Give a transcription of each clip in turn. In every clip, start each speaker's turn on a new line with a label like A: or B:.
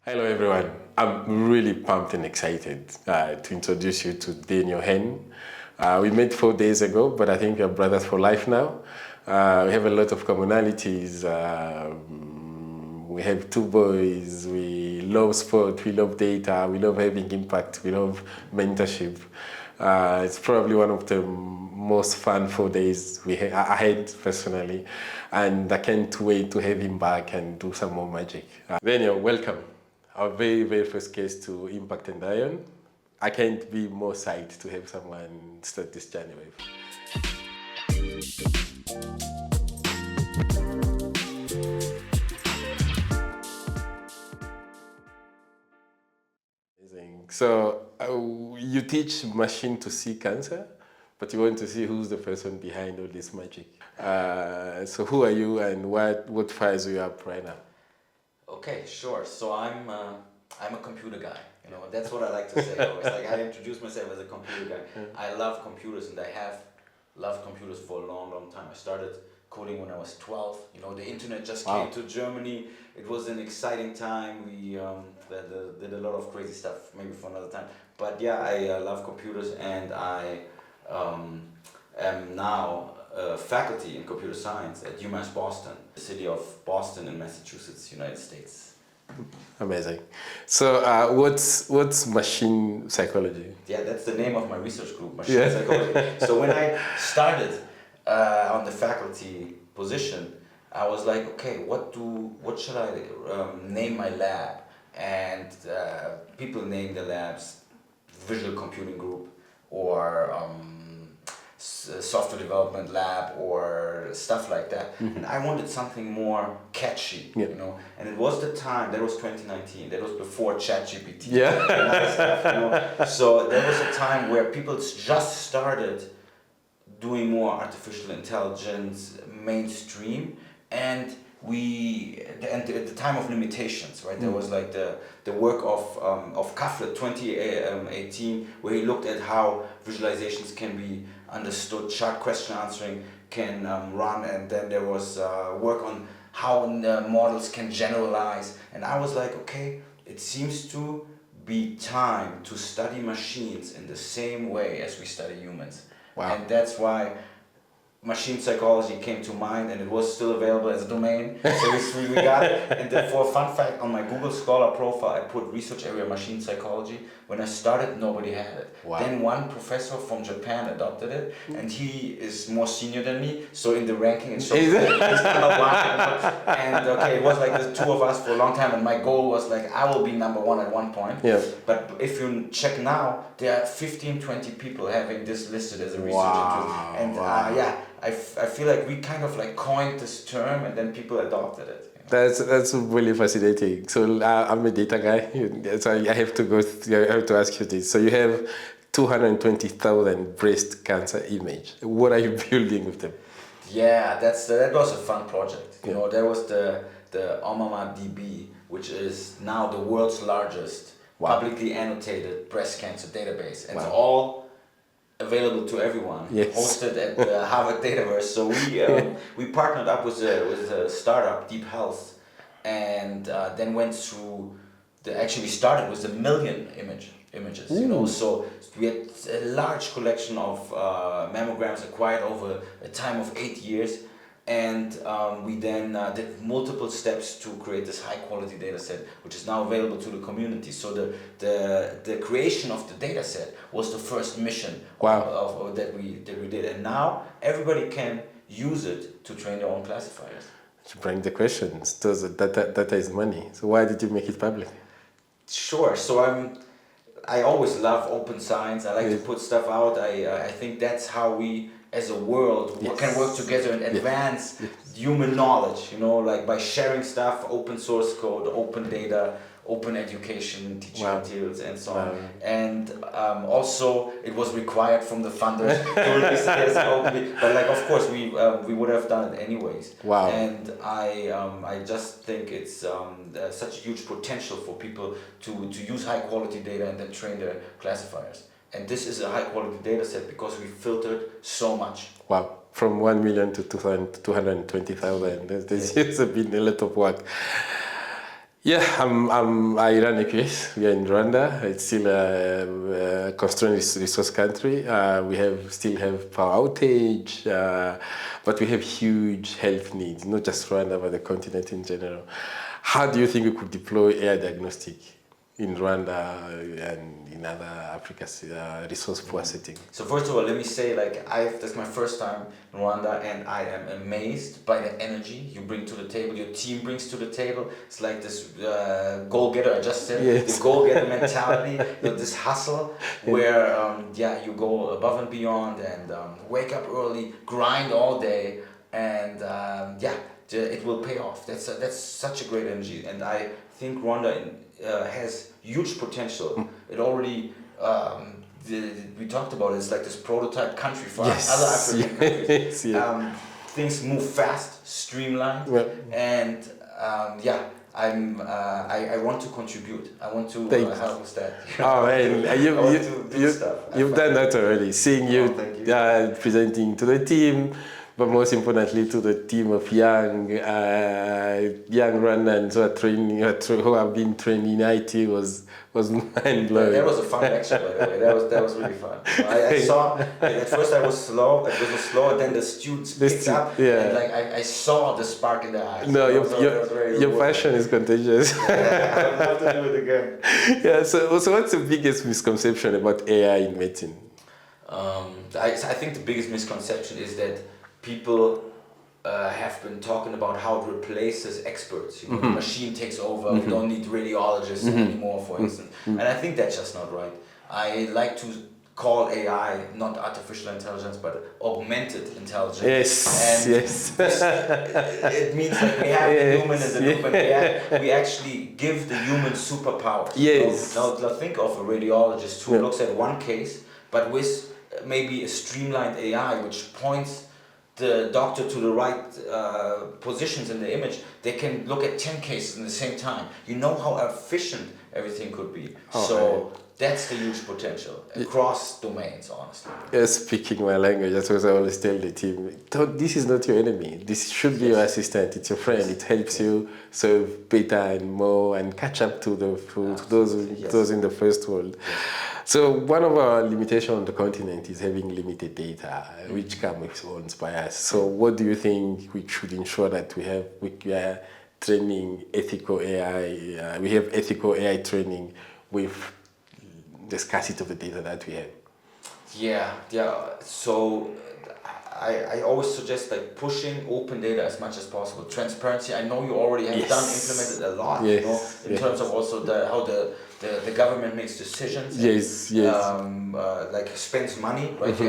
A: Hello everyone. I'm really pumped and excited to introduce you to Daniel Hen. We met 4 days ago, but I think we're brothers for life now. We have a lot of commonalities. We have two boys. We love sport. We love data. We love having impact. We love mentorship. It's probably one of the most fun 4 days I had personally, and I can't wait to have him back and do some more magic. Daniel, welcome. Our very, very first case to Impact and Ion. I can't be more psyched to have someone start this journey with. Amazing. So you teach machine to see cancer, but you want to see who's the person behind all this magic. So who are you and what fires you up right now?
B: Okay, sure. So I'm a computer guy. You know, that's what I like to say always. Like I introduce myself as a computer guy. I love computers, and I have loved computers for a long, long time. I started coding when I was 12. You know, the internet just came to Germany. It was an exciting time. We did a lot of crazy stuff, maybe for another time. But yeah, I love computers, and I am now faculty in computer science at UMass Boston, the city of Boston in Massachusetts, United States.
A: Amazing. So what's machine psychology?
B: Yeah, that's the name of my research group, machine psychology. So when I started on the faculty position, I was like, okay, what should I name my lab? And people name the labs visual computing group or software development lab or stuff like that. And I wanted something more catchy, you know. And it was the time, that was 2019, that was before ChatGPT and other stuff, you know. So there was a time where people just started doing more artificial intelligence mainstream, and the time of limitations, right? There was like the work of Kafle 2018, where he looked at how visualizations can be understood, chart question answering can run, and then there was work on how models can generalize. And I was like, okay, it seems to be time to study machines in the same way as we study humans. Wow. And that's why machine psychology came to mind, and it was still available as a domain, so we got it. And for a fun fact, on my Google Scholar profile I put research area machine psychology. When I started, nobody had it. Wow. Then one professor from Japan adopted it, and he is more senior than me, so in the ranking it shows he's number one. And okay, it was like the two of us for a long time, and my goal was like I will be number one at one point. Yeah. But if you check now, there are 15-20 people having this listed as a research interest. And yeah, I feel like we kind of like coined this term, and then people adopted it. You know?
A: That's really fascinating. So I'm a data guy, so I have to ask you this. So you have 220,000 breast cancer image. What are you building with them?
B: Yeah, that was a fun project. You know, there was the DB, which is now the world's largest publicly annotated breast cancer database, and it's all available to everyone, hosted at the Harvard Dataverse. So we partnered up with a startup, Deep Health, and then went through we started with 1 million images. You know, so we had a large collection of mammograms acquired over a time of 8 years. And we then did multiple steps to create this high quality data set, which is now available to the community. So the creation of the data set was the first mission that we did. And now everybody can use it to train their own classifiers.
A: To bring the questions, data is money. So why did you make it public?
B: Sure. So I always love open science. I like to put stuff out. I think that's how we as a world can work together and advance human knowledge, you know, like by sharing stuff, open source code, open data, open education, teaching materials, and so on. And also it was required from the funders to release it as openly, but like of course we would have done it anyways. Wow. And I just think it's such a huge potential for people to use high quality data and then train their classifiers. And this is a high quality data set because we filtered so much.
A: Wow, from 1 million to 220,000. There's been a lot of work. Yeah, I run a QS. We are in Rwanda. It's still a constrained resource country. Still have power outage, but we have huge health needs, not just Rwanda, but the continent in general. How do you think we could deploy AI diagnostic in Rwanda and in other Africa's resource poor settings?
B: So first of all, let me say, that's my first time in Rwanda, and I am amazed by the energy you bring to the table, your team brings to the table. It's like this goal-getter, I just said,
A: yes.
B: the goal-getter mentality, this hustle, where you go above and beyond, and wake up early, grind all day, and it will pay off. That's such a great energy, and I think Rwanda has huge potential. It already we talked about it. It's like this prototype country for other African countries. Things move fast, streamlined, and I want to contribute. I want to help with that.
A: Oh man, you've done that already. Seeing you presenting to the team, but most importantly to the team of young Rwandans who have been trained in IT was mind blowing.
B: That was a fun lecture, by the way. That was really fun. I saw at first it was slow, and then the students picked up, and I saw the spark in their eyes.
A: No, your passion is contagious.
B: I would love to do it again.
A: Yeah. So what's the biggest misconception about AI in medicine?
B: I think the biggest misconception is that people have been talking about how it replaces experts. The machine takes over. We don't need radiologists anymore, for instance. And I think that's just not right. I like to call AI not artificial intelligence, but augmented intelligence.
A: Yes.
B: It means that we have the human in the loop, and we actually give the human superpowers.
A: Yes.
B: Now think of a radiologist who looks at one case, but with maybe a streamlined AI which points the doctor to the right positions in the image. They can look at 10 cases in the same time. You know how efficient everything could be. That's the huge potential across domains, honestly.
A: Speaking my language, that's what I always tell the team. This is not your enemy. This should be your assistant. It's your friend. It helps you serve better and more and catch up to those in the first world. So one of our limitations on the continent is having limited data, which comes with its own bias. So what do you think we should ensure that we are training ethical AI, we have ethical AI training with the scarcity of the data that we have?
B: Yeah. So I always suggest pushing open data as much as possible. Transparency. I know you already have implemented a lot. In terms of also how the government makes decisions. Spends money, right?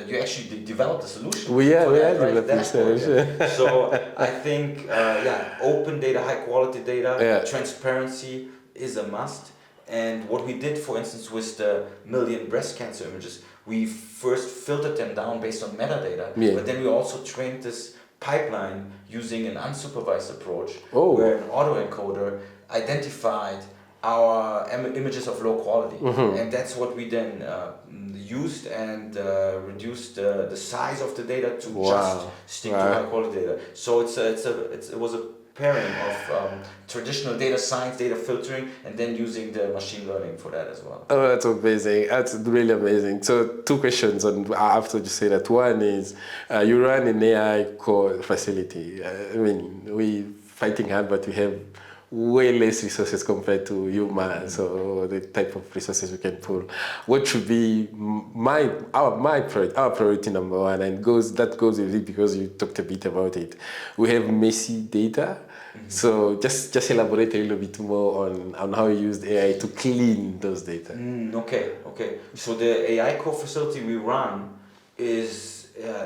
B: You actually develop the solution.
A: We are developing the solution.
B: So I think open data, high quality data, transparency is a must. And what we did, for instance, with the 1 million breast cancer images, we first filtered them down based on metadata, but then we also trained this pipeline using an unsupervised approach, where an autoencoder identified our images of low quality, and that's what we then used and reduced the size of the data to just stick to high quality data. So it was a pairing of traditional data science, data filtering, and then using the machine learning for that as well.
A: Oh, that's amazing. That's really amazing. So 2 questions after you say that. One is, you run an AI core facility. We're fighting hard, but we have way less resources compared to humans, so the type of resources we can pull. What should be our priority number one, and that goes with it because you talked a bit about it. We have messy data, so just elaborate a little bit more on how you used AI to clean those data.
B: Okay. So the AI core facility we run is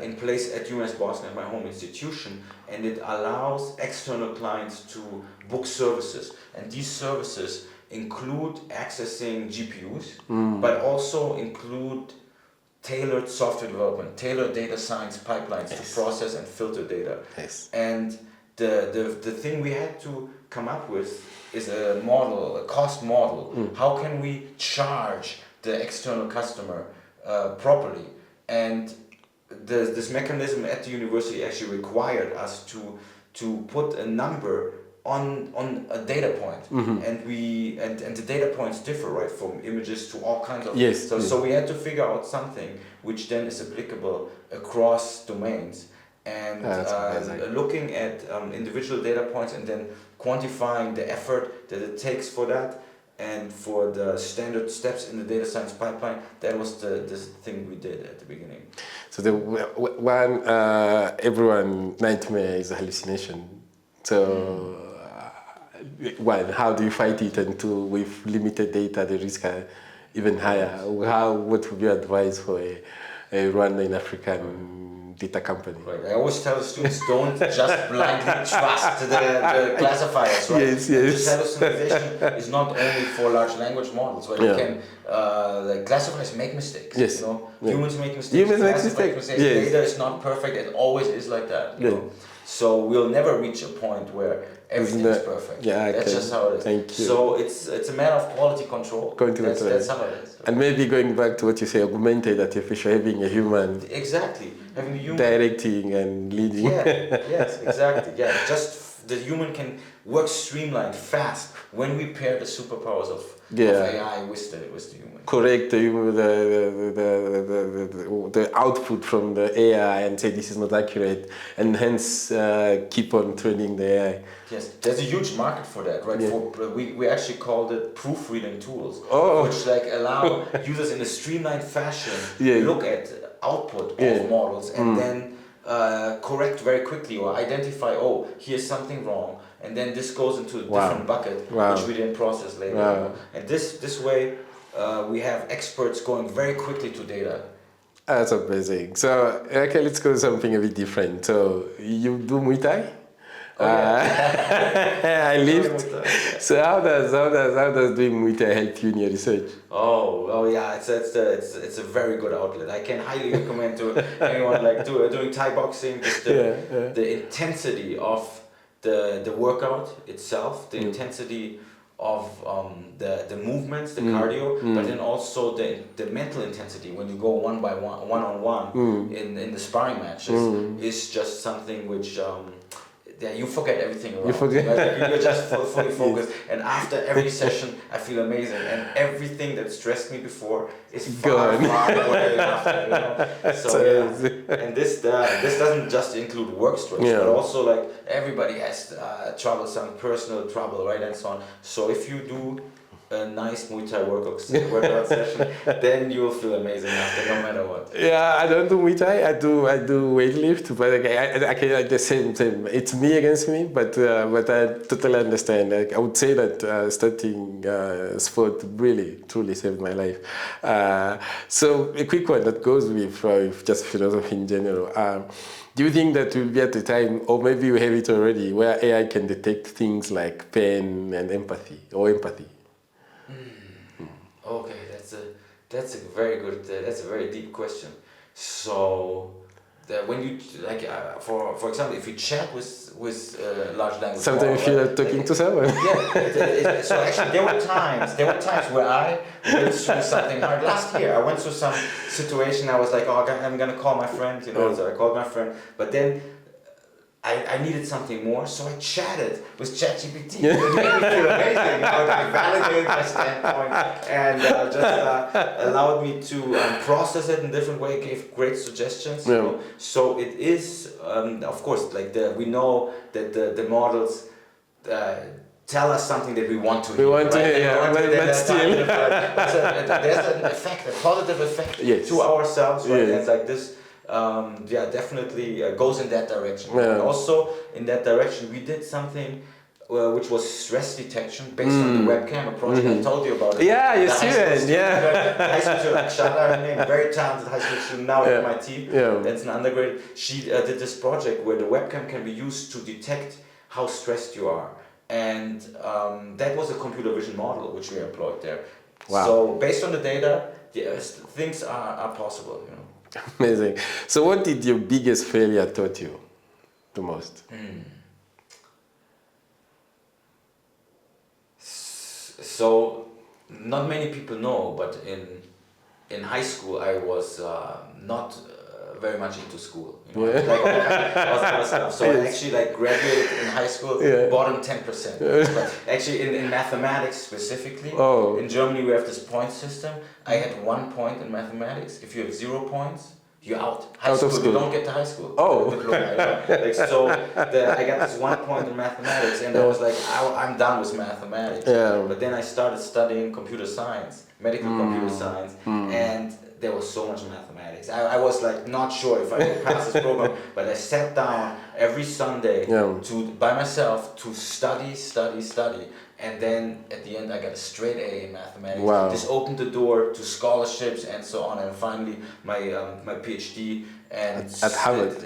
B: in place at UMass Boston, at my home institution, and it allows external clients to book services. And these services include accessing GPUs, but also include tailored software development, tailored data science pipelines to process and filter data. And the thing we had to come up with is a cost model. How can we charge the external customer properly? And this mechanism at the university actually required us to put a number on a data point, and the data points differ, right, from images to all kinds of.
A: Yes.
B: So we had to figure out something which then is applicable across domains, and looking at individual data points and then quantifying the effort that it takes for that, and for the standard steps in the data science pipeline. That was this thing we did at the beginning.
A: So the one everyone nightmare is a hallucination. So one, how do you fight it? And two, with limited data, the risks are even higher. What would you advise for a Rwanda and African data company?
B: Right. I always tell the students, don't just blindly trust the classifiers. Right?
A: Yes.
B: This hallucination is not only for large language models, right? You can the classifiers make mistakes.
A: Yes.
B: You know, humans make mistakes.
A: Humans make mistakes. Yes.
B: Data is not perfect. It always is like that. You know? So we'll never reach a point where everything is perfect.
A: Yeah,
B: that's just how it is.
A: Thank you.
B: So it's a matter of quality control. That's how it is.
A: And maybe going back to what you say, augmented artificial, having a human.
B: Exactly. Having a human
A: directing and leading.
B: Yeah. Yes. Exactly. Yeah. Just the human can work streamlined, fast when we pair the superpowers of AI with the human.
A: Correct the output from the AI and say this is not accurate, and hence keep on training the AI.
B: Yes, there's a huge market for that, right?
A: Yeah.
B: We actually called it proofreading tools,
A: Oh.
B: which allow users in a streamlined fashion look at output of models and then correct very quickly or identify, oh, here's something wrong, and then this goes into a different bucket, which we then process later. And this way, we have experts going very quickly to data.
A: That's amazing. So, okay, let's go to something a bit different. So, you do Muay Thai?
B: Oh, yeah.
A: I lift. So how does doing Muay Thai help you in your research?
B: Oh yeah, it's a very good outlet. I can highly recommend to anyone doing Thai boxing. Just the intensity of the workout itself, the intensity of the movements, the cardio, but then also the mental intensity when you go one on one in the sparring matches is just something which you forget everything around. You're just fully focused, and after every session I feel amazing, and everything that stressed me before is far away after, you know? So and this doesn't just include work stress, but also everybody has some personal trouble, right, and so on. So if you do a nice Muay Thai workout session, then you will feel amazing after, no matter what.
A: Yeah, I don't do Muay Thai. I do weightlift, but I the same. It's me against me, but I totally understand. I would say that starting sport really truly saved my life. So a quick one that goes with just philosophy in general. Do you think that we'll be at a time, or maybe we have it already, where AI can detect things like pain and empathy?
B: Okay, that's a very good. That's a very deep question. So, when you for example, if you chat with large language,
A: sometimes you feel like talking to someone.
B: Yeah. So actually, there were times where I went through something hard. Last year, I went through some situation. I was like, oh, I'm gonna call my friend. So I called my friend, but then I needed something more, so I chatted with ChatGPT. It made me feel amazing. It validated my standpoint and just allowed me to process it in a different way, gave great suggestions. So it is, of course, we know that the models tell us something that we want to hear. But still. There's an effect, a positive effect to ourselves, right? And this. Definitely goes in that direction. And also in that direction, we did something which was stress detection based on the webcam, a project I told you about.
A: Yeah, you see it.
B: High school student, Shana, her name, very talented high school student now at MIT. That's an undergraduate. She did this project where the webcam can be used to detect how stressed you are, and that was a computer vision model which we employed there. Wow. So based on the data, things are possible.
A: Amazing. So what did your biggest failure taught you the most?
B: So not many people know, but in high school I was not very much into school. Like all kind of stuff. So I actually like graduated in high school, bottom 10%. But actually in mathematics specifically, in Germany we have this point system. I had 1 point in mathematics. If you have 0 points, you're out. High school, you don't get to high school. Like, so I got this 1 point in mathematics, and I was like, I'm done with mathematics. But then I started studying computer science, medical computer science, and there was so much mathematics. I was like not sure if I could pass this program, but I sat down every Sunday by myself to study. And then at the end I got a straight A in mathematics.
A: Wow.
B: This opened the door to scholarships and so on, and finally my PhD and
A: at Harvard.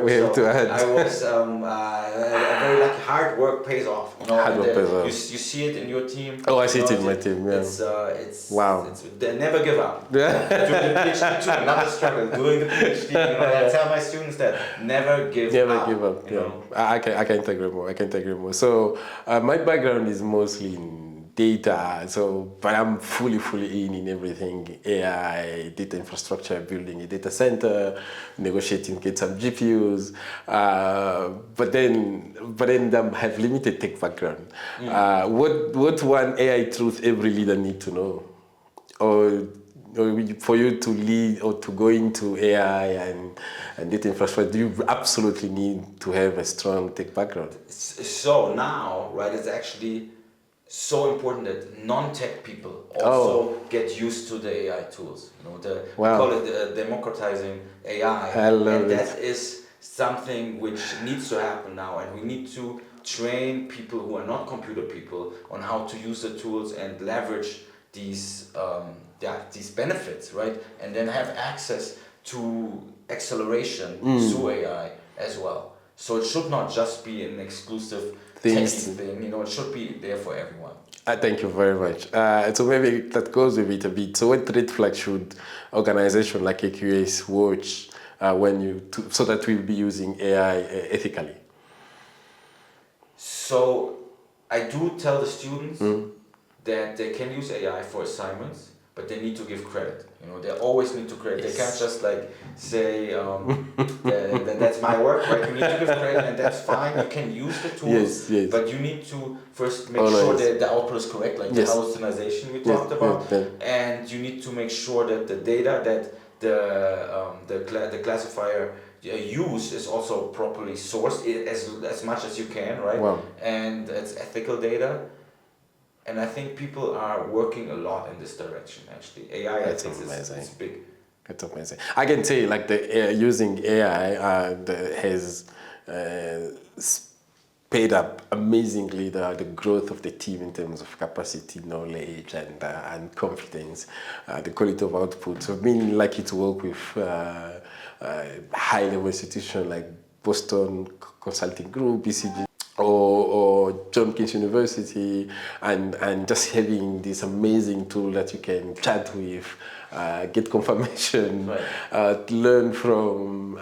A: We have to add.
B: I was very lucky. Hard work pays off.
A: Hard work pays off.
B: You see it in your team.
A: I see it in my team. Yeah.
B: It's
A: wow.
B: They never give up. Doing the PhD too, another struggle. Doing the PhD. I tell my students that never give up.
A: I can't agree more. So my background is mostly in data, but I'm fully in everything: AI, data infrastructure, building a data center, negotiating, get some GPUs. But then I have limited tech background. What one AI truth every leader need to know, or for you to lead or to go into AI and data infrastructure, do you absolutely need to have a strong tech background?
B: So now, right, it's actually so important that non-tech people also get used to the AI tools. We call it democratizing AI, and that is something which needs to happen now. And we need to train people who are not computer people on how to use the tools and leverage these benefits, right? And then have access to acceleration through AI as well. So it should not just be an exclusive techie thing, it should be there for everyone.
A: Thank you very much. So maybe that goes with it a bit. So what red flag should organization like AQS watch so that we'll be using AI ethically?
B: So I do tell the students that they can use AI for assignments, but they need to give credit. They always need to credit. They can't just like say that's my work, right? You need to give credit, and that's fine. You can use the tools, but you need to first make sure that the output is correct, like the hallucination we talked about, and you need to make sure that the data that the classifier use is also properly sourced as much as you can, right?
A: Wow.
B: And it's ethical data. And I think people are working a lot in this direction. Actually, AI, I think, is big.
A: It's amazing. I can say, like using AI has sped up amazingly the growth of the team in terms of capacity, knowledge, and confidence, the quality of output. So, I've been lucky to work with high-level institutions like Boston Consulting Group, BCG. Or John King's University, and just having this amazing tool that you can chat with, get confirmation, learn from,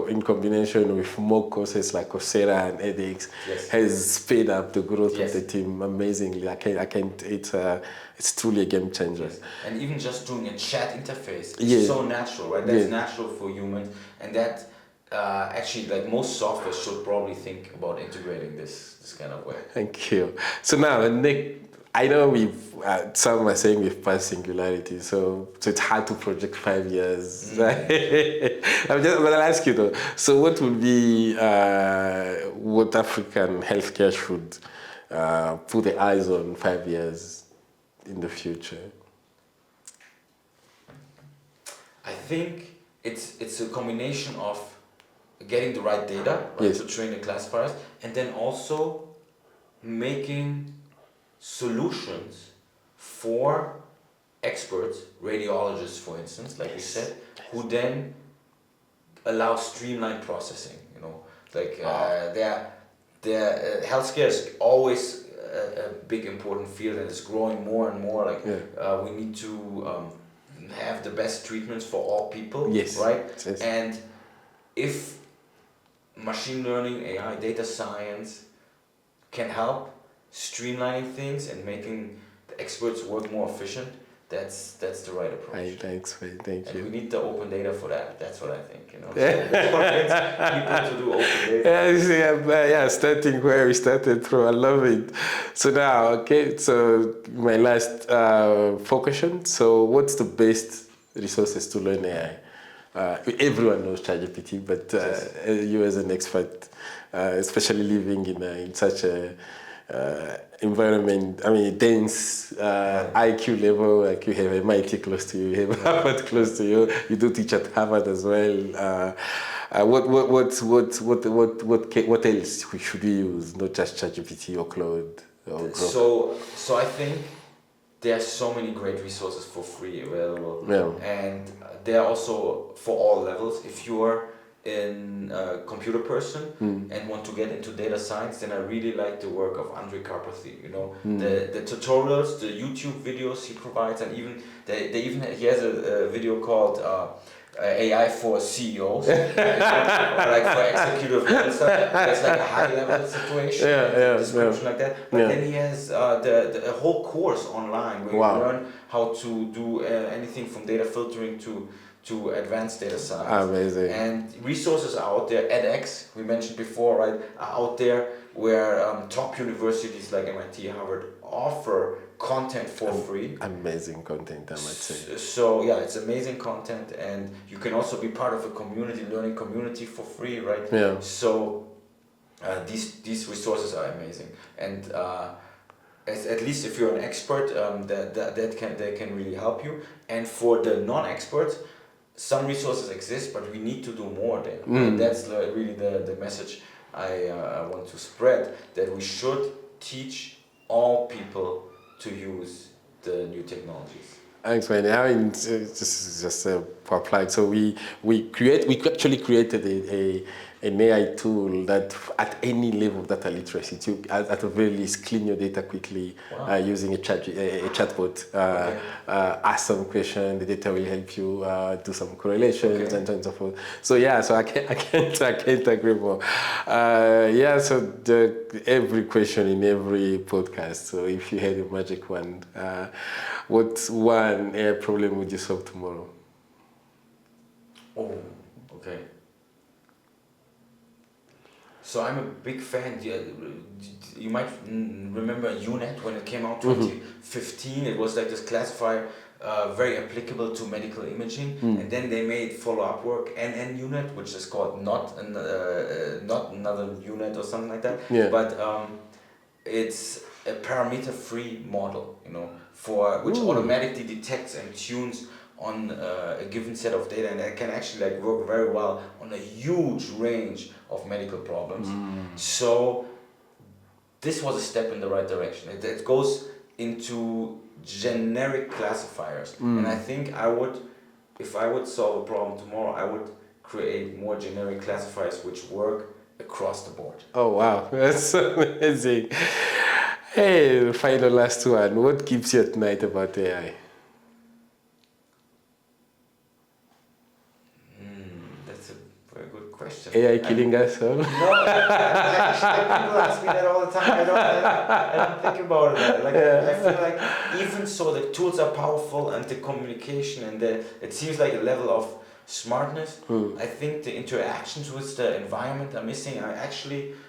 A: in combination with more courses like Coursera and edX, has sped up the growth of the team amazingly. It's truly a game changer.
B: Yes. And even just doing a chat interface is so natural, right? That's natural for humans, and that actually, like most software should probably think about integrating this kind of way.
A: Thank you. So now, Nick, I know some are saying we've passed singularity, so it's hard to project 5 years. But I'll ask you though. So what will be what African healthcare should put the eyes on 5 years in the future?
B: I think it's a combination of getting the right data to train the classifiers, and then also making solutions for experts, radiologists for instance, like we said, who then allow streamlined processing. Healthcare is always a big important field, and it's growing more and more. We need to have the best treatments for all people, right?
A: Yes.
B: And if machine learning, AI, data science can help streamlining things and making the experts work more efficient, that's the right approach.
A: Thanks, man. Thank
B: And
A: you.
B: we need the open data for that. That's what I think, you know. So convince people to do open data.
A: Yeah, starting where we started from. I love it. So now, okay, so my last 4 questions. So what's the best resources to learn AI? Everyone knows ChatGPT, but you as an expert, especially living in such a environment, I mean, dense IQ level, like you have MIT close to you, you have Harvard close to you, you do teach at Harvard as well. What else should we use? Not just ChatGPT or Claude or Grok?
B: So I think there are so many great resources for free available, and they are also for all levels. If you are in a computer person and want to get into data science, then I really like the work of Andre Karpathy. You know, the tutorials, the YouTube videos he provides, and even he has a video called AI for CEOs, or like for executive and stuff. That's like a high level situation, description like that. But then he has a whole course online where you learn how to do anything from data filtering to advanced data science.
A: Amazing.
B: And resources are out there. edX, we mentioned before, right, are out there where top universities like MIT, Harvard offer content for free.
A: Amazing content, I might say.
B: So yeah, it's amazing content, and you can also be part of a community, learning community for free, right?
A: Yeah.
B: So these resources are amazing, and at least if you're an expert, they can really help you. And for the non-experts, some resources exist, but we need to do more there. And that's really the message I want to spread, that we should teach all people to use the new technologies.
A: Thanks, man. I mean, this is just a plug. So we actually created an AI tool that at any level of data literacy, to at the very least clean your data quickly using a chatbot. Ask some question, the data will help you do some correlations and so on and so forth. So yeah, so I can't agree more. So every question in every podcast. So if you had a magic wand, what one AI problem would you solve tomorrow?
B: Oh, okay. So I'm a big fan. You might remember UNet when it came out 2015. It was like this classifier, very applicable to medical imaging. And then they made follow-up work, UNet, which is called not another UNet or something like that.
A: Yeah.
B: But it's a parameter-free model, you know, for which automatically detects and tunes on a given set of data, and it can actually like work very well on a huge range of medical problems. So this was a step in the right direction. It goes into generic classifiers, and I think if I would solve a problem tomorrow, I would create more generic classifiers which work across the board.
A: Oh wow, that's amazing. Hey, final last one. What keeps you at night about AI?
B: That's a very good question.
A: AI killing us all?
B: No, actually, people ask me that all the time. I don't think about it. I feel like even so, the tools are powerful, and the communication and it seems like a level of smartness. I think the interactions with the environment are missing.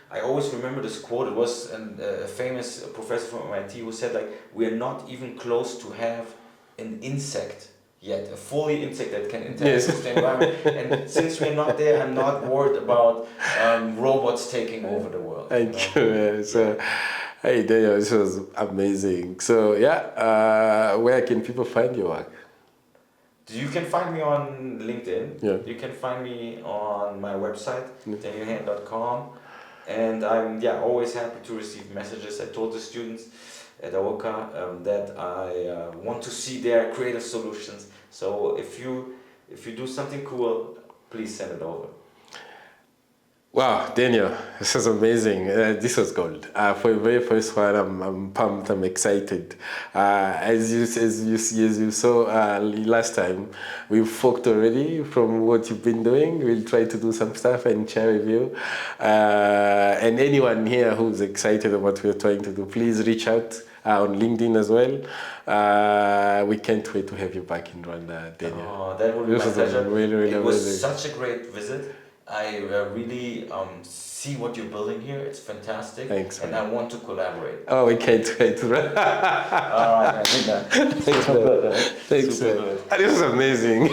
B: I always remember this quote. It was a famous professor from MIT who said, like, we are not even close to have an insect yet, a fully insect that can interact with the environment. And since we're not there, I'm not worried about robots taking over the world.
A: Thank you. So, hey Daniel, this was amazing. So where can people find your work?
B: You can find me on LinkedIn.
A: Yeah.
B: You can find me on my website, danielhen.com. And I'm always happy to receive messages. I told the students at AOCA that I want to see their creative solutions. So if you do something cool, please send it over.
A: Wow, Daniel, this is amazing. This was gold. For the very first one, I'm pumped. I'm excited. As you saw last time, we've forked already from what you've been doing. We'll try to do some stuff and share with you. And anyone here who's excited about what we're trying to do, please reach out. on LinkedIn as well. We can't wait to have you back in Rwanda, Daniel.
B: Oh, that would be my pleasure.
A: Really
B: it was
A: amazing.
B: such a great visit. I really see what you're building here. It's fantastic.
A: Thanks,
B: and
A: man.
B: I want to collaborate.
A: Oh, we can't wait.
B: All right, I think that.
A: Thanks, man. Thanks, man. This is amazing.